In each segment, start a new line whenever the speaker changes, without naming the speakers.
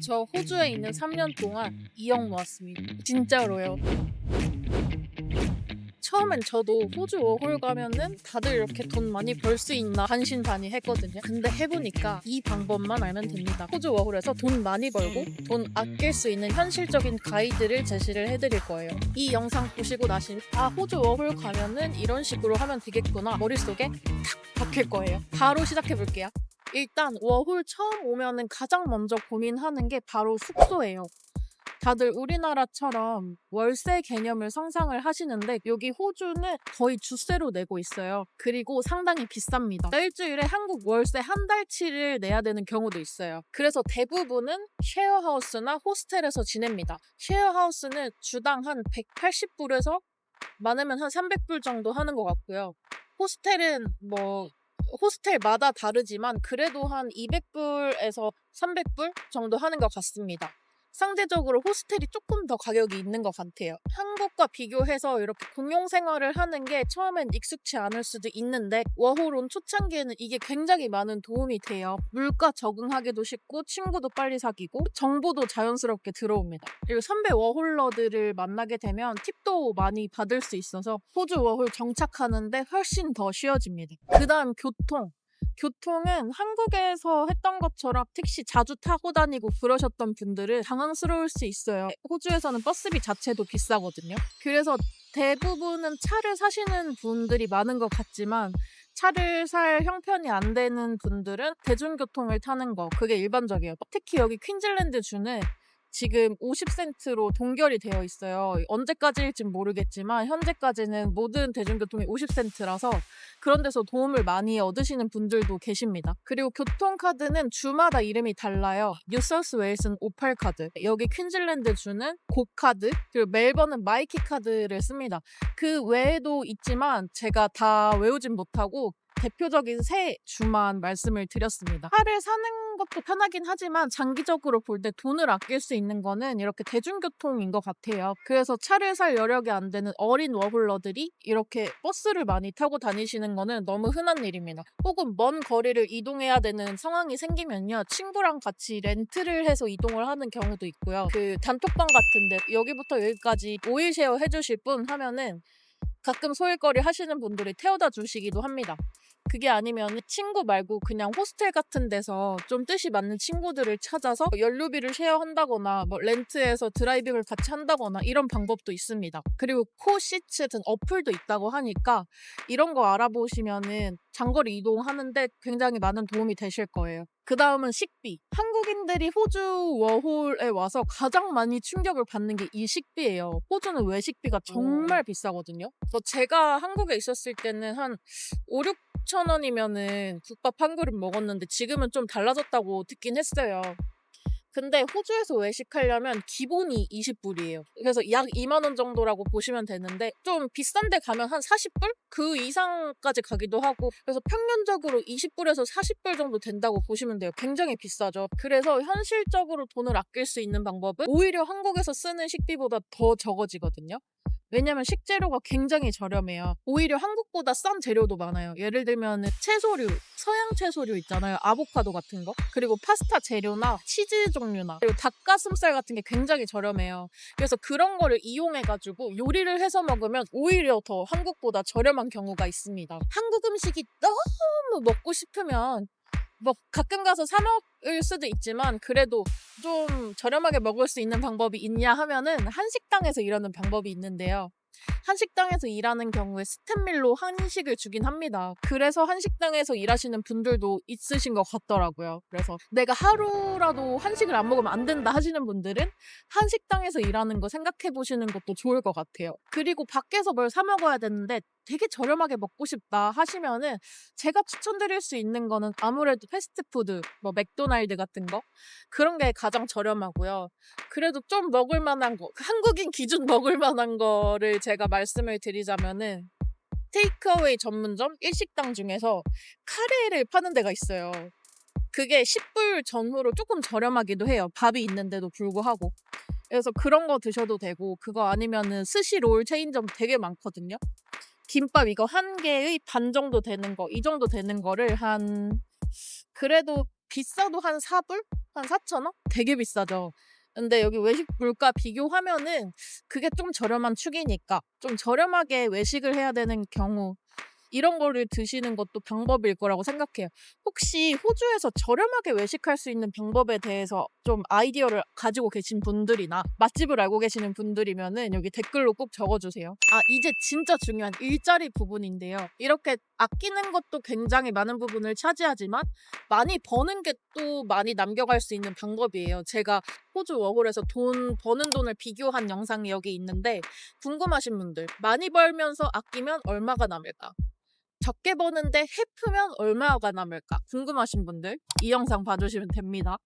저 호주에 있는 3년 동안 2억 모았습니다. 진짜로요. 처음엔 저도 호주 워홀 가면은 다들 이렇게 돈 많이 벌 수 있나 반신반의했거든요. 근데 해보니까 이 방법만 알면 됩니다. 호주 워홀에서 돈 많이 벌고 돈 아낄 수 있는 현실적인 가이드를 제시를 해드릴 거예요. 이 영상 보시고 나시면 호주 워홀 가면은 이런 식으로 하면 되겠구나 머릿속에 탁 박힐 거예요. 바로 시작해볼게요. 일단 워홀 처음 오면은 가장 먼저 고민하는 게 바로 숙소예요. 다들 우리나라처럼 월세 개념을 상상을 하시는데 여기 호주는 거의 주세로 내고 있어요. 그리고 상당히 비쌉니다. 일주일에 한국 월세 한 달치를 내야 되는 경우도 있어요. 그래서 대부분은 쉐어하우스나 호스텔에서 지냅니다. 쉐어하우스는 주당 한 180불에서 많으면 한 300불 정도 하는 것 같고요. 호스텔은 호스텔마다 다르지만 그래도 한 200불에서 300불 정도 하는 것 같습니다. 상대적으로 호스텔이 조금 더 가격이 있는 것 같아요. 한국과 비교해서 이렇게 공용 생활을 하는 게 처음엔 익숙치 않을 수도 있는데 워홀 온 초창기에는 이게 굉장히 많은 도움이 돼요. 물가 적응하기도 쉽고 친구도 빨리 사귀고 정보도 자연스럽게 들어옵니다. 그리고 선배 워홀러들을 만나게 되면 팁도 많이 받을 수 있어서 호주 워홀 정착하는데 훨씬 더 쉬워집니다. 그 다음 교통은 한국에서 했던 것처럼 택시 자주 타고 다니고 그러셨던 분들은 당황스러울 수 있어요. 호주에서는 버스비 자체도 비싸거든요. 그래서 대부분은 차를 사시는 분들이 많은 것 같지만 차를 살 형편이 안 되는 분들은 대중교통을 타는 거, 그게 일반적이에요. 특히 여기 퀸즐랜드주는 지금 50센트로 동결이 되어 있어요. 언제까지일진 모르겠지만 현재까지는 모든 대중교통이 50센트라서 그런 데서 도움을 많이 얻으시는 분들도 계십니다. 그리고 교통카드는 주마다 이름이 달라요. 뉴사우스웨일스는 58카드, 여기 퀸즐랜드주는 고카드, 그리고 멜번은 마이키 카드를 씁니다. 그 외에도 있지만 제가 다 외우진 못하고 대표적인 세 주만 말씀을 드렸습니다. 차를 사는 것도 편하긴 하지만 장기적으로 볼 때 돈을 아낄 수 있는 거는 이렇게 대중교통인 것 같아요. 그래서 차를 살 여력이 안 되는 어린 워홀러들이 이렇게 버스를 많이 타고 다니시는 거는 너무 흔한 일입니다. 혹은 먼 거리를 이동해야 되는 상황이 생기면요, 친구랑 같이 렌트를 해서 이동을 하는 경우도 있고요. 그 단톡방 같은데 여기부터 여기까지 5일 쉐어 해주실 분 하면은 가끔 소일거리 하시는 분들이 태워다 주시기도 합니다. 그게 아니면 친구 말고 그냥 호스텔 같은 데서 좀 뜻이 맞는 친구들을 찾아서 연료비를 쉐어한다거나 렌트해서 드라이빙을 같이 한다거나 이런 방법도 있습니다. 그리고 코시츠 같은 어플도 있다고 하니까 이런 거 알아보시면은 장거리 이동하는데 굉장히 많은 도움이 되실 거예요. 그 다음은 식비. 한국인들이 호주 워홀에 와서 가장 많이 충격을 받는 게 이 식비예요. 호주는 외식비가 정말 비싸거든요. 제가 한국에 있었을 때는 한 5, 6천 원이면은 국밥 한 그릇 먹었는데 지금은 좀 달라졌다고 듣긴 했어요. 근데 호주에서 외식하려면 기본이 20불이에요. 그래서 약 2만 원 정도라고 보시면 되는데 좀 비싼 데 가면 한 40불? 그 이상까지 가기도 하고, 그래서 평균적으로 20불에서 40불 정도 된다고 보시면 돼요. 굉장히 비싸죠. 그래서 현실적으로 돈을 아낄 수 있는 방법은 오히려 한국에서 쓰는 식비보다 더 적어지거든요. 왜냐면 식재료가 굉장히 저렴해요. 오히려 한국보다 싼 재료도 많아요. 예를 들면 채소류, 서양 채소류 있잖아요. 아보카도 같은 거. 그리고 파스타 재료나 치즈 종류나 그리고 닭가슴살 같은 게 굉장히 저렴해요. 그래서 그런 거를 이용해가지고 요리를 해서 먹으면 오히려 더 한국보다 저렴한 경우가 있습니다. 한국 음식이 너무 먹고 싶으면 가끔 가서 사 먹을 수도 있지만 그래도 좀 저렴하게 먹을 수 있는 방법이 있냐 하면은 한식당에서 일하는 방법이 있는데요. 한식당에서 일하는 경우에 스탠밀로 한식을 주긴 합니다. 그래서 한식당에서 일하시는 분들도 있으신 것 같더라고요. 그래서 내가 하루라도 한식을 안 먹으면 안 된다 하시는 분들은 한식당에서 일하는 거 생각해 보시는 것도 좋을 것 같아요. 그리고 밖에서 뭘 사 먹어야 되는데 되게 저렴하게 먹고 싶다 하시면은 제가 추천드릴 수 있는 거는 아무래도 패스트푸드, 맥도날드 같은 거, 그런 게 가장 저렴하고요. 그래도 좀 먹을 만한 거, 한국인 기준 먹을 만한 거를 제가 말씀을 드리자면은 테이크어웨이 전문점 일식당 중에서 카레를 파는 데가 있어요. 그게 10불 전후로 조금 저렴하기도 해요. 밥이 있는데도 불구하고. 그래서 그런 거 드셔도 되고, 그거 아니면은 스시 롤 체인점 되게 많거든요. 김밥 이거 한 개의 반 정도 되는 거, 이 정도 되는 거를 그래도 비싸도 한 4불? 한 4,000원? 되게 비싸죠. 근데 여기 외식 물가 비교하면은 그게 좀 저렴한 축이니까 좀 저렴하게 외식을 해야 되는 경우 이런 거를 드시는 것도 방법일 거라고 생각해요. 혹시 호주에서 저렴하게 외식할 수 있는 방법에 대해서 좀 아이디어를 가지고 계신 분들이나 맛집을 알고 계시는 분들이면은 여기 댓글로 꼭 적어주세요. 아, 이제 진짜 중요한 일자리 부분인데요. 이렇게 아끼는 것도 굉장히 많은 부분을 차지하지만 많이 버는 게 또 많이 남겨갈 수 있는 방법이에요. 제가 호주 워홀에서 버는 돈을 비교한 영상이 여기 있는데 궁금하신 분들 많이 벌면서 아끼면 얼마가 남을까? 적게 버는데 헤프면 얼마가 남을까? 궁금하신 분들 이 영상 봐주시면 됩니다.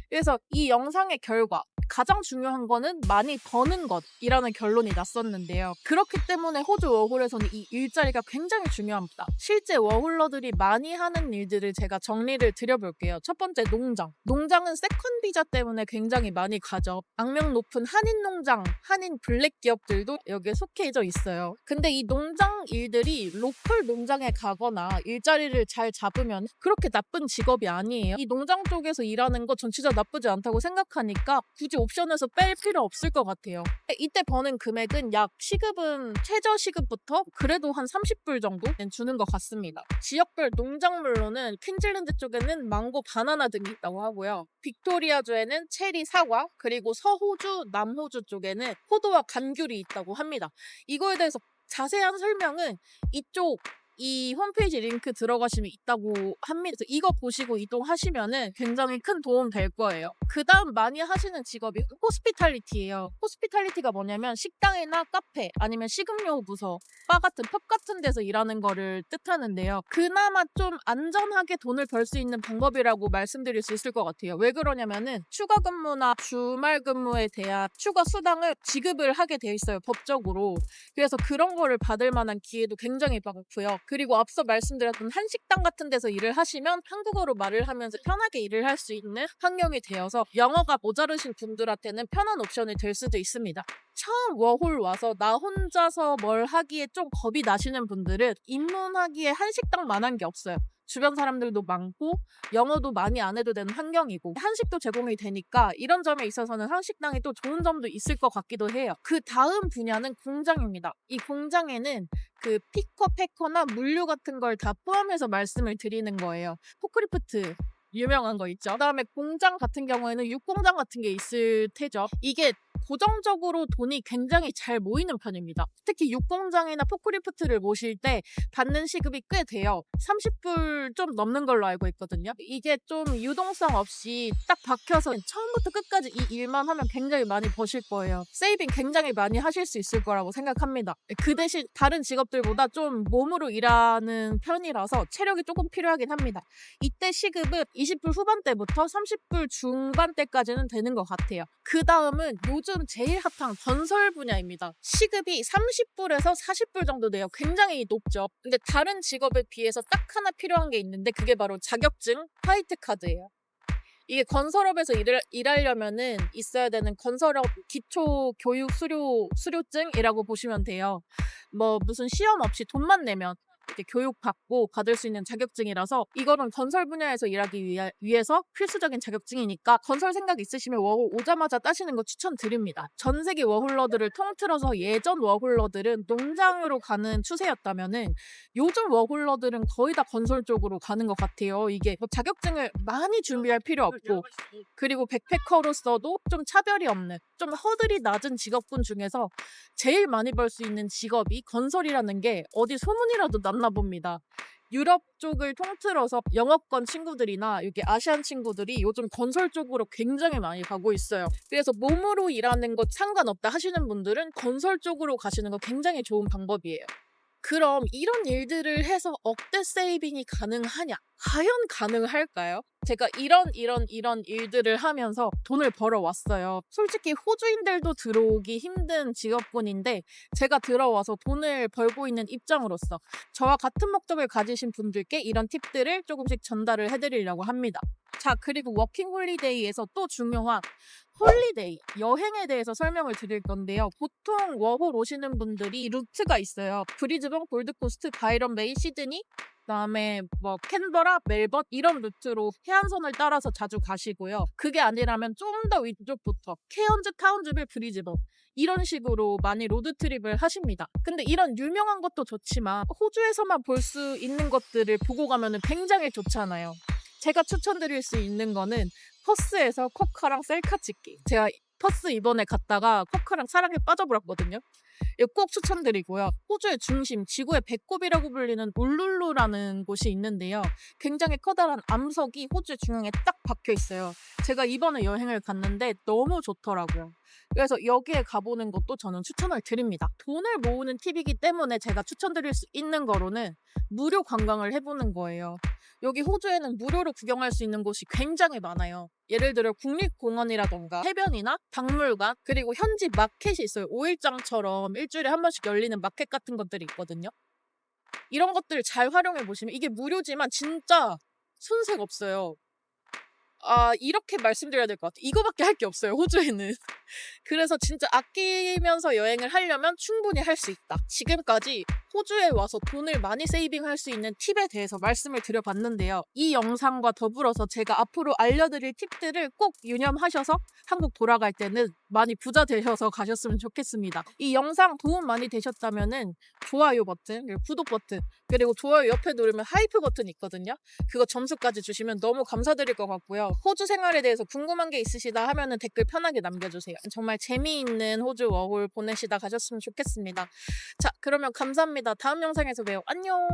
그래서 이 영상의 결과 가장 중요한 거는 많이 버는 것이라는 결론이 났었는데요. 그렇기 때문에 호주 워홀에서는 이 일자리가 굉장히 중요합니다. 실제 워홀러들이 많이 하는 일들을 제가 정리를 드려볼게요. 첫 번째, 농장. 농장은 세컨 비자 때문에 굉장히 많이 가죠. 악명 높은 한인 농장, 한인 블랙 기업들도 여기에 속해져 있어요. 근데 이 농장 일들이 로컬 농장에 가거나 일자리를 잘 잡으면 그렇게 나쁜 직업이 아니에요. 이 농장 쪽에서 일하는 거 전 진짜 나쁘지 않다고 생각하니까 굳이 옵션에서 뺄 필요 없을 것 같아요. 이때 버는 금액은 약 시급은 최저 시급부터 그래도 한 30불 정도 주는 것 같습니다. 지역별 농작물로는 퀸즐랜드 쪽에는 망고, 바나나 등이 있다고 하고요. 빅토리아주에는 체리, 사과, 그리고 서호주, 남호주 쪽에는 포도와 감귤이 있다고 합니다. 이거에 대해서 자세한 설명은 이쪽 이 홈페이지 링크 들어가시면 있다고 합니다. 그래서 이거 보시고 이동하시면은 굉장히 큰 도움 될 거예요. 그 다음 많이 하시는 직업이 호스피탈리티예요. 호스피탈리티가 뭐냐면 식당이나 카페 아니면 식음료 부서, 바 같은 펍 같은 데서 일하는 거를 뜻하는데요. 그나마 좀 안전하게 돈을 벌 수 있는 방법이라고 말씀드릴 수 있을 것 같아요. 왜 그러냐면은 추가 근무나 주말 근무에 대한 추가 수당을 지급을 하게 돼 있어요. 법적으로. 그래서 그런 거를 받을 만한 기회도 굉장히 많고요. 그리고 앞서 말씀드렸던 한식당 같은 데서 일을 하시면 한국어로 말을 하면서 편하게 일을 할 수 있는 환경이 되어서 영어가 모자르신 분들한테는 편한 옵션이 될 수도 있습니다. 처음 워홀 와서 나 혼자서 뭘 하기에 좀 겁이 나시는 분들은 입문하기에 한식당만한 게 없어요. 주변 사람들도 많고 영어도 많이 안 해도 되는 환경이고 한식도 제공이 되니까 이런 점에 있어서는 한식당이 또 좋은 점도 있을 것 같기도 해요. 그 다음 분야는 공장입니다. 이 공장에는 그 피커, 패커나 물류 같은 걸 다 포함해서 말씀을 드리는 거예요. 포크리프트 유명한 거 있죠. 그다음에 공장 같은 경우에는 육공장 같은 게 있을 테죠. 이게 고정적으로 돈이 굉장히 잘 모이는 편입니다. 특히 육공장이나 포크리프트를 모실 때 받는 시급이 꽤 돼요. 30불 좀 넘는 걸로 알고 있거든요. 이게 좀 유동성 없이 딱 박혀서 처음부터 끝까지 이 일만 하면 굉장히 많이 버실 거예요. 세이빙 굉장히 많이 하실 수 있을 거라고 생각합니다. 그 대신 다른 직업들보다 좀 몸으로 일하는 편이라서 체력이 조금 필요하긴 합니다. 이때 시급은 20불 후반대부터 30불 중반대까지는 되는 것 같아요. 그 다음은 요즘 제일 핫한 건설 분야입니다. 시급이 30불에서 40불 정도 돼요. 굉장히 높죠. 근데 다른 직업에 비해서 딱 하나 필요한 게 있는데 그게 바로 자격증 화이트 카드예요. 이게 건설업에서 일하려면은 있어야 되는 건설업 기초 교육 수료증이라고 보시면 돼요. 뭐 무슨 시험 없이 돈만 내면 이렇게 교육받고 받을 수 있는 자격증이라서 이거는 건설 분야에서 일하기 위해서 필수적인 자격증이니까 건설 생각 있으시면 워홀 오자마자 따시는 거 추천드립니다. 전 세계 워홀러들을 통틀어서 예전 워홀러들은 농장으로 가는 추세였다면은 요즘 워홀러들은 거의 다 건설 쪽으로 가는 것 같아요. 이게 뭐 자격증을 많이 준비할 필요 없고 그리고 백패커로서도 좀 차별이 없는 좀 허들이 낮은 직업군 중에서 제일 많이 벌 수 있는 직업이 건설이라는 게 어디 소문이라도 났나 봅니다. 유럽 쪽을 통틀어서 영어권 친구들이나 여기 아시안 친구들이 요즘 건설 쪽으로 굉장히 많이 가고 있어요. 그래서 몸으로 일하는 것 상관없다 하시는 분들은 건설 쪽으로 가시는 거 굉장히 좋은 방법이에요. 그럼 이런 일들을 해서 억대 세이빙이 가능하냐? 과연 가능할까요? 제가 이런 일들을 하면서 돈을 벌어왔어요. 솔직히 호주인들도 들어오기 힘든 직업군인데 제가 들어와서 돈을 벌고 있는 입장으로서 저와 같은 목적을 가지신 분들께 이런 팁들을 조금씩 전달을 해드리려고 합니다. 자, 그리고 워킹 홀리데이에서 또 중요한 홀리데이, 여행에 대해서 설명을 드릴 건데요. 보통 워홀 오시는 분들이 루트가 있어요. 브리즈번, 골드코스트, 바이런 베이, 시드니, 그다음에 뭐 캔버라, 멜번 이런 루트로 해안선을 따라서 자주 가시고요. 그게 아니라면 좀 더 위쪽부터 케언즈, 타운즈빌, 브리즈번 이런 식으로 많이 로드트립을 하십니다. 근데 이런 유명한 것도 좋지만 호주에서만 볼 수 있는 것들을 보고 가면 굉장히 좋잖아요. 제가 추천드릴 수 있는 거는 퍼스에서 쿼카랑 셀카 찍기. 제가 퍼스 이번에 갔다가 쿼카랑 사랑에 빠져버렸거든요. 이거 꼭 추천드리고요. 호주의 중심, 지구의 배꼽이라고 불리는 울룰루라는 곳이 있는데요. 굉장히 커다란 암석이 호주의 중앙에 딱 박혀 있어요. 제가 이번에 여행을 갔는데 너무 좋더라고요. 그래서 여기에 가보는 것도 저는 추천을 드립니다. 돈을 모으는 팁이기 때문에 제가 추천드릴 수 있는 거로는 무료 관광을 해보는 거예요. 여기 호주에는 무료로 구경할 수 있는 곳이 굉장히 많아요. 예를 들어 국립공원이라던가 해변이나 박물관, 그리고 현지 마켓이 있어요. 오일장처럼 일주일에 한 번씩 열리는 마켓 같은 것들이 있거든요. 이런 것들을 잘 활용해 보시면 이게 무료지만 진짜 손색 없어요. 이렇게 말씀드려야 될 것 같아요. 이거밖에 할 게 없어요, 호주에는. 그래서 진짜 아끼면서 여행을 하려면 충분히 할 수 있다. 지금까지 호주에 와서 돈을 많이 세이빙할 수 있는 팁에 대해서 말씀을 드려봤는데요. 이 영상과 더불어서 제가 앞으로 알려드릴 팁들을 꼭 유념하셔서 한국 돌아갈 때는 많이 부자 되셔서 가셨으면 좋겠습니다. 이 영상 도움 많이 되셨다면은 좋아요 버튼, 그리고 구독 버튼, 그리고 좋아요 옆에 누르면 하이프 버튼이 있거든요. 그거 점수까지 주시면 너무 감사드릴 것 같고요. 호주 생활에 대해서 궁금한 게 있으시다 하면은 댓글 편하게 남겨주세요. 정말 재미있는 호주 워홀 보내시다 가셨으면 좋겠습니다. 자, 그러면 감사합니다. 다음 영상에서 봬요. 안녕.